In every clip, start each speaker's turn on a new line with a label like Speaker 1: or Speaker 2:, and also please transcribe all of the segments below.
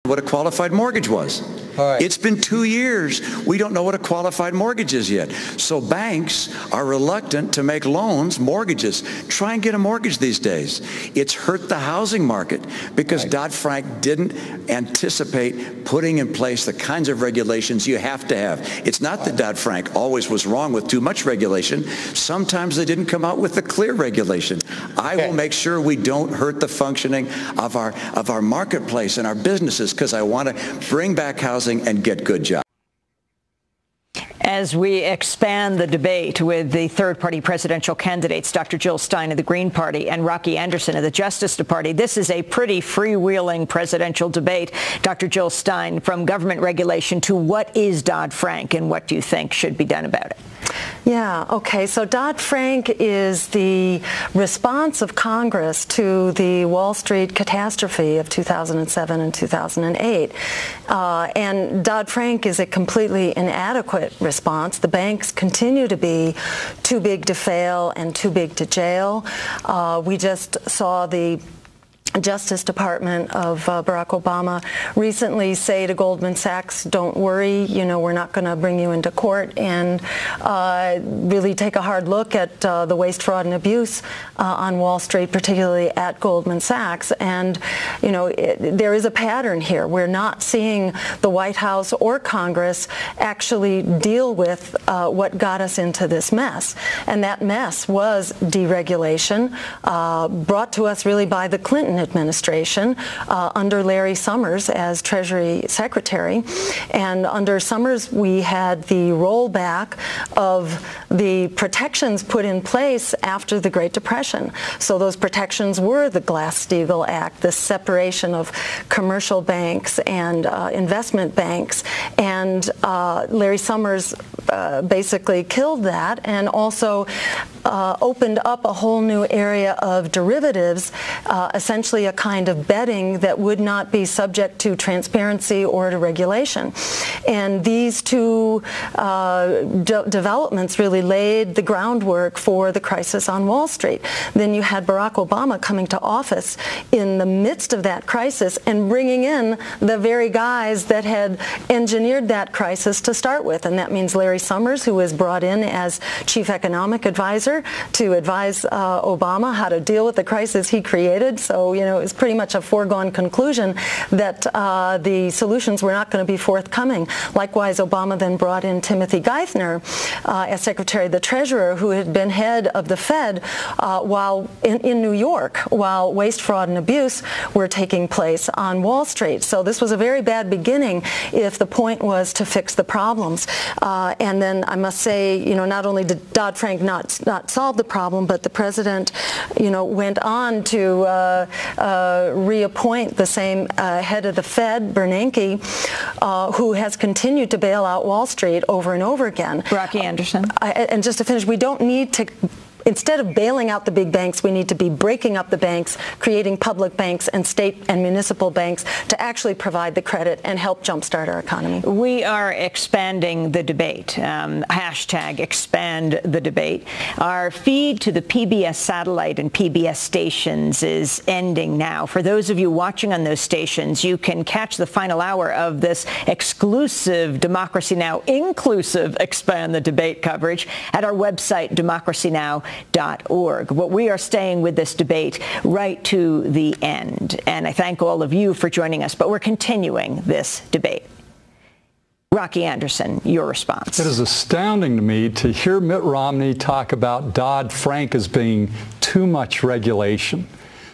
Speaker 1: what a qualified mortgage was.
Speaker 2: Right.
Speaker 1: It's been 2 years. We don't know what a qualified mortgage is yet. So banks are reluctant to make loans, mortgages. Try and get a mortgage these days. It's hurt the housing market because Dodd-Frank didn't anticipate putting in place the kinds of regulations you have to have. It's not that Dodd-Frank always was wrong with too much regulation. Sometimes they didn't come out with the clear regulation. I will make sure we don't hurt the functioning of our marketplace and our businesses because I want to bring back housing and get good jobs.
Speaker 3: As we expand the debate with the third-party presidential candidates, Dr. Jill Stein of the Green Party and Rocky Anderson of the Justice Party, this is a pretty freewheeling presidential debate. Dr. Jill Stein, from government regulation to what is Dodd-Frank and what do you think should be done about it?
Speaker 4: Yeah, okay, so Dodd-Frank is the response of Congress to the Wall Street catastrophe of 2007 and 2008. And Dodd-Frank is a completely inadequate response. The banks continue to be too big to fail and too big to jail. We just saw the Justice Department of Barack Obama recently say to Goldman Sachs, don't worry, we're not going to bring you into court, and really take a hard look at the waste, fraud, and abuse on Wall Street, particularly at Goldman Sachs. And, there is a pattern here. We're not seeing the White House or Congress actually deal with what got us into this mess. And that mess was deregulation, brought to us really by the Clinton administration under Larry Summers as Treasury Secretary. And under Summers, we had the rollback of the protections put in place after the Great Depression. So those protections were the Glass-Steagall Act, the separation of commercial banks and investment banks. And Larry Summers basically killed that and also opened up a whole new area of derivatives, essentially a kind of betting that would not be subject to transparency or to regulation. And these two developments really laid the groundwork for the crisis on Wall Street. Then you had Barack Obama coming to office in the midst of that crisis and bringing in the very guys that had engineered that crisis to start with. And that means Larry Summers, who was brought in as chief economic advisor to advise Obama how to deal with the crisis he created. So, it was pretty much a foregone conclusion that the solutions were not going to be forthcoming. Likewise, Obama then brought in Timothy Geithner as Secretary of the Treasurer, who had been head of the Fed while in New York, while waste, fraud, and abuse were taking place on Wall Street. So this was a very bad beginning if the point was to fix the problems. And then I must say, not only did Dodd-Frank not solve the problem, but the president, went on to reappoint the same head of the Fed, Bernanke, who has continued to bail out Wall Street over and over again.
Speaker 3: Rocky Anderson.
Speaker 4: And just to finish, we don't need to... Instead of bailing out the big banks, we need to be breaking up the banks, creating public banks and state and municipal banks to actually provide the credit and help jumpstart our economy.
Speaker 3: We are expanding the debate. Hashtag expand the debate. Our feed to the PBS satellite and PBS stations is ending now. For those of you watching on those stations, you can catch the final hour of this exclusive Democracy Now! Inclusive Expand the Debate coverage at our website, democracynow.org. But we are staying with this debate right to the end. And I thank all of you for joining us, but we're continuing this debate. Rocky Anderson, your response.
Speaker 5: It is astounding to me to hear Mitt Romney talk about Dodd-Frank as being too much regulation.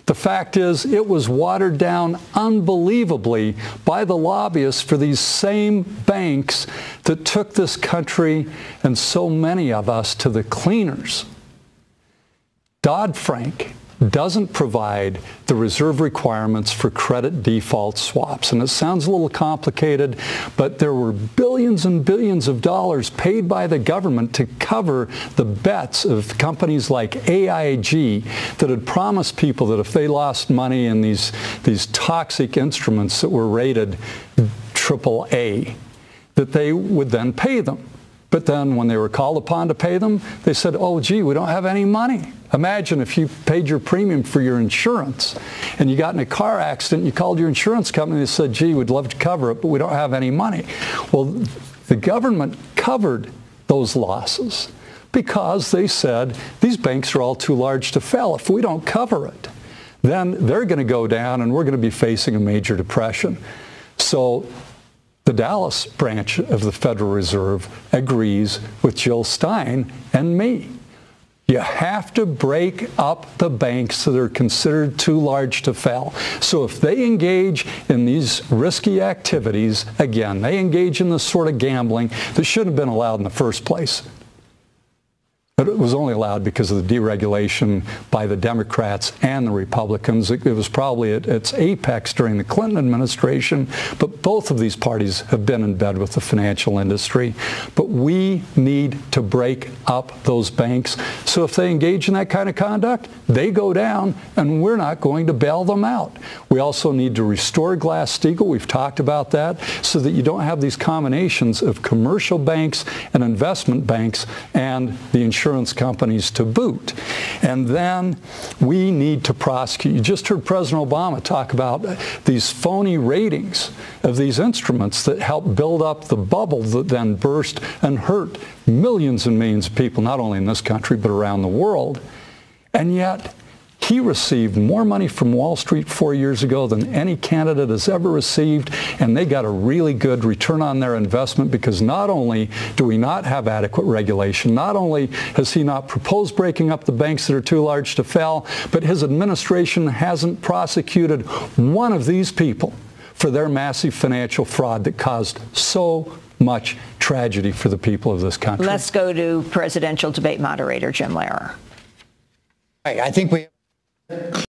Speaker 5: The fact is, it was watered down unbelievably by the lobbyists for these same banks that took this country and so many of us to the cleaners. Dodd-Frank doesn't provide the reserve requirements for credit default swaps. And it sounds a little complicated, but there were billions and billions of dollars paid by the government to cover the bets of companies like AIG that had promised people that if they lost money in these toxic instruments that were rated AAA, that they would then pay them. But then when they were called upon to pay them, they said, oh, gee, we don't have any money. Imagine if you paid your premium for your insurance and you got in a car accident, you called your insurance company and they said, gee, we'd love to cover it, but we don't have any money. Well, the government covered those losses because they said, these banks are all too large to fail. If we don't cover it, then they're going to go down and we're going to be facing a major depression. So the Dallas branch of the Federal Reserve agrees with Jill Stein and me. You have to break up the banks that are considered too large to fail. So if they engage in these risky activities, again, they engage in this sort of gambling that shouldn't have been allowed in the first place. But it was only allowed because of the deregulation by the Democrats and the Republicans. It was probably at its apex during the Clinton administration, but both of these parties have been in bed with the financial industry. But we need to break up those banks. So if they engage in that kind of conduct, they go down, and we're not going to bail them out. We also need to restore Glass-Steagall. We've talked about that, so that you don't have these combinations of commercial banks and investment banks and the insurance companies to boot. And then we need to prosecute. You just heard President Obama talk about these phony ratings of these instruments that help build up the bubble that then burst and hurt millions and millions of people, not only in this country, but around the world. And yet, he received more money from Wall Street 4 years ago than any candidate has ever received, and they got a really good return on their investment because not only do we not have adequate regulation, not only has he not proposed breaking up the banks that are too large to fail, but his administration hasn't prosecuted one of these people for their massive financial fraud that caused so much tragedy for the people of this country.
Speaker 3: Let's go to presidential debate moderator Jim Lehrer.
Speaker 2: I think we